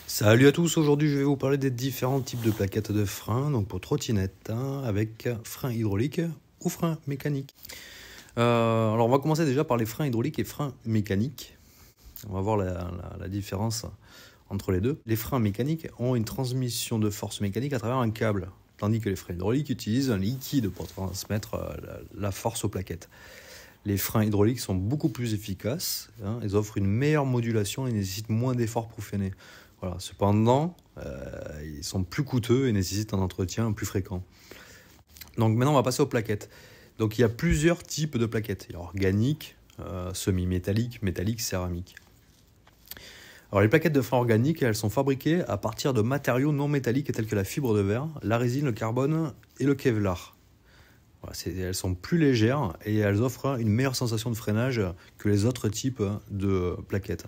Salut à tous, aujourd'hui je vais vous parler des différents types de plaquettes de frein, donc pour trottinette, avec frein hydraulique ou frein mécanique. Alors on va commencer déjà par les freins hydrauliques et freins mécaniques. On va voir la différence entre les deux. Les freins mécaniques ont une transmission de force mécanique à travers un câble, tandis que les freins hydrauliques utilisent un liquide pour transmettre la force aux plaquettes. Les freins hydrauliques sont beaucoup plus efficaces, ils offrent une meilleure modulation et nécessitent moins d'efforts pour freiner. Voilà. Cependant, ils sont plus coûteux et nécessitent un entretien plus fréquent. Donc maintenant, on va passer aux plaquettes. Donc il y a plusieurs types de plaquettes. Il y a organique, semi-métallique, métallique, céramique. Alors les plaquettes de frein organiques, elles sont fabriquées à partir de matériaux non métalliques tels que la fibre de verre, la résine, le carbone et le Kevlar. Voilà, elles sont plus légères et elles offrent une meilleure sensation de freinage que les autres types de plaquettes.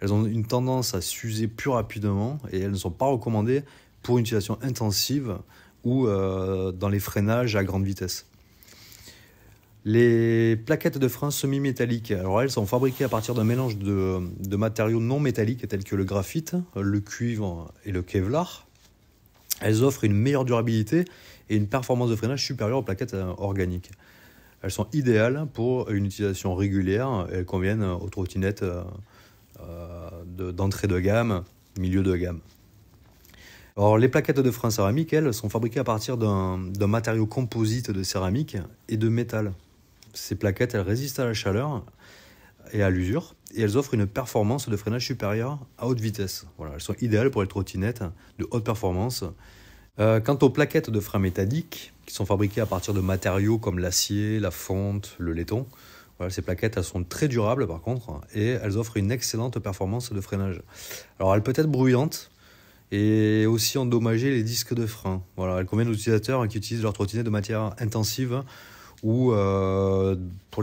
Elles ont une tendance à s'user plus rapidement et elles ne sont pas recommandées pour une utilisation intensive ou dans les freinages à grande vitesse. Les plaquettes de frein semi-métalliques, alors elles sont fabriquées à partir d'un mélange de matériaux non métalliques tels que le graphite, le cuivre et le Kevlar. Elles offrent une meilleure durabilité et une performance de freinage supérieure aux plaquettes organiques. Elles sont idéales pour une utilisation régulière et elles conviennent aux trottinettes d'entrée de gamme, milieu de gamme. Alors, les plaquettes de frein céramique, elles, sont fabriquées à partir d'un matériau composite de céramique et de métal. Ces plaquettes, elles résistent à la chaleur et à l'usure, et elles offrent une performance de freinage supérieure à haute vitesse. Voilà, elles sont idéales pour les trottinettes de haute performance. Quant aux plaquettes de frein métalliques, qui sont fabriquées à partir de matériaux comme l'acier, la fonte, le laiton, voilà, ces plaquettes, elles sont très durables par contre, et elles offrent une excellente performance de freinage. Alors elles peuvent être bruyantes et aussi endommager les disques de frein. Voilà, elles conviennent aux utilisateurs qui utilisent leur trottinette de matière intensive ou, pour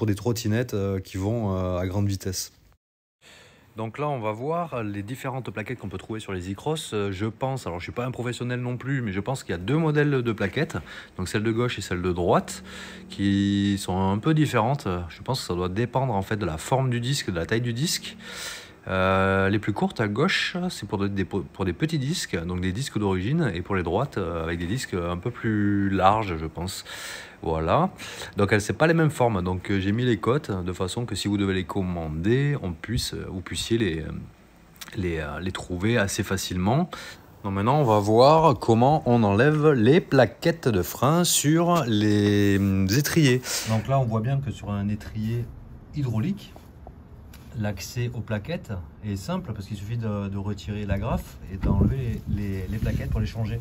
des trottinettes qui vont à grande vitesse. Donc là, on va voir les différentes plaquettes qu'on peut trouver sur les e-cross. Je pense, alors je ne suis pas un professionnel non plus, mais je pense qu'il y a deux modèles de plaquettes, donc celle de gauche et celle de droite, qui sont un peu différentes. Je pense que ça doit dépendre en fait de la forme du disque, de la taille du disque. Les plus courtes à gauche, c'est pour des petits disques, donc des disques d'origine, et pour les droites, avec des disques un peu plus larges, je pense. Voilà, donc c'est pas les mêmes formes, donc j'ai mis les cotes de façon que si vous devez les commander, vous puissiez les trouver assez facilement. Donc maintenant on va voir comment on enlève les plaquettes de frein sur les étriers. Donc là on voit bien que sur un étrier hydraulique, l'accès aux plaquettes est simple parce qu'il suffit de retirer l'agrafe et d'enlever les plaquettes pour les changer.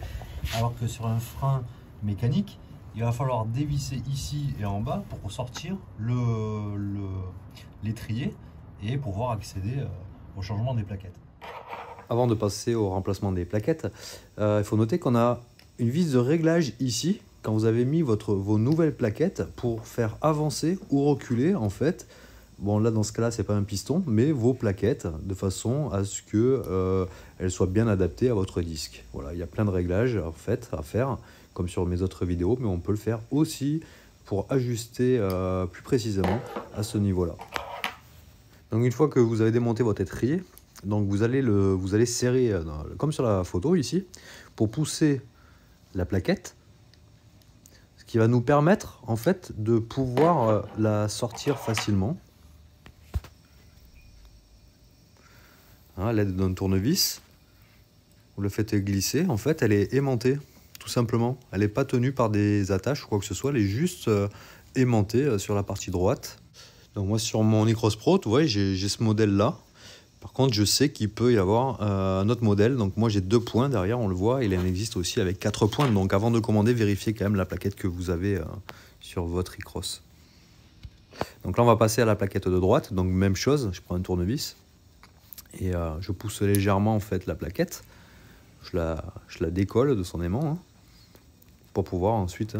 Alors que sur un frein mécanique, il va falloir dévisser ici et en bas pour sortir l'étrier et pouvoir accéder au changement des plaquettes. Avant de passer au remplacement des plaquettes, il faut noter qu'on a une vis de réglage ici quand vous avez mis vos nouvelles plaquettes pour faire avancer ou reculer en fait. Bon là dans ce cas-là c'est pas un piston mais vos plaquettes de façon à ce que elles soient bien adaptées à votre disque. Voilà, il y a plein de réglages en fait à faire comme sur mes autres vidéos, mais on peut le faire aussi pour ajuster plus précisément à ce niveau-là. Donc une fois que vous avez démonté votre étrier, donc vous allez serrer comme sur la photo ici pour pousser la plaquette, ce qui va nous permettre en fait de pouvoir la sortir facilement à l'aide d'un tournevis. Vous le faites glisser, en fait elle est aimantée tout simplement, elle n'est pas tenue par des attaches ou quoi que ce soit, elle est juste aimantée sur la partie droite. Donc moi sur mon e-cross Pro, tu vois, j'ai ce modèle là. Par contre je sais qu'il peut y avoir un autre modèle, donc moi j'ai 2 points derrière, on le voit, il en existe aussi avec 4 points, donc avant de commander, vérifiez quand même la plaquette que vous avez sur votre e-cross. Donc là on va passer à la plaquette de droite, donc même chose, je prends un tournevis et je pousse légèrement en fait la plaquette, je la décolle de son aimant hein, pour pouvoir ensuite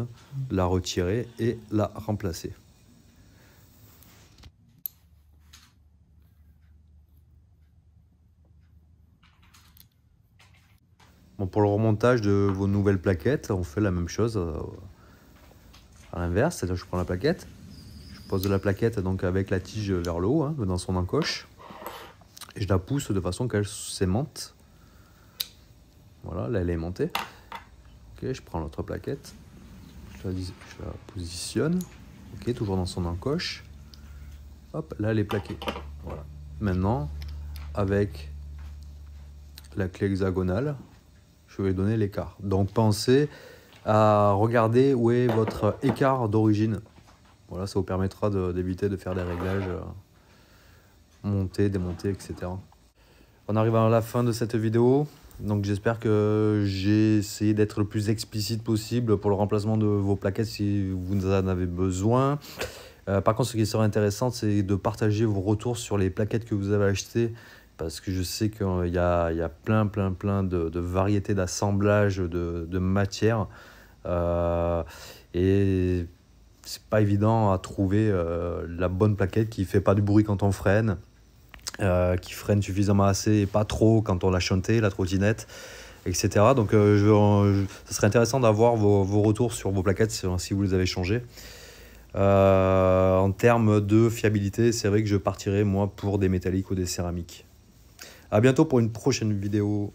la retirer et la remplacer. Bon, pour le remontage de vos nouvelles plaquettes, on fait la même chose à l'inverse, c'est-à-dire que je prends la plaquette, je pose la plaquette donc avec la tige vers le haut, hein, dans son encoche, Je la pousse de façon qu'elle s'aimante. Voilà, là elle est aimantée. Ok, je prends l'autre plaquette. Je la positionne. Ok, toujours dans son encoche. Hop, là elle est plaquée. Voilà. Maintenant, avec la clé hexagonale, je vais donner l'écart. Donc pensez à regarder où est votre écart d'origine. Voilà, ça vous permettra d'éviter de faire des réglages monter, démonter, etc. On arrive à la fin de cette vidéo. Donc j'espère que j'ai essayé d'être le plus explicite possible pour le remplacement de vos plaquettes si vous en avez besoin. Par contre, ce qui serait intéressant, c'est de partager vos retours sur les plaquettes que vous avez achetées, parce que je sais qu'il y a plein de variétés d'assemblage de matières. Et c'est pas évident à trouver la bonne plaquette qui fait pas du bruit quand on freine, qui freine suffisamment assez et pas trop quand on l'a shunté, la trottinette, etc. Donc ça serait intéressant d'avoir vos retours sur vos plaquettes si vous les avez changées. En termes de fiabilité, c'est vrai que je partirais moi pour des métalliques ou des céramiques. À bientôt pour une prochaine vidéo.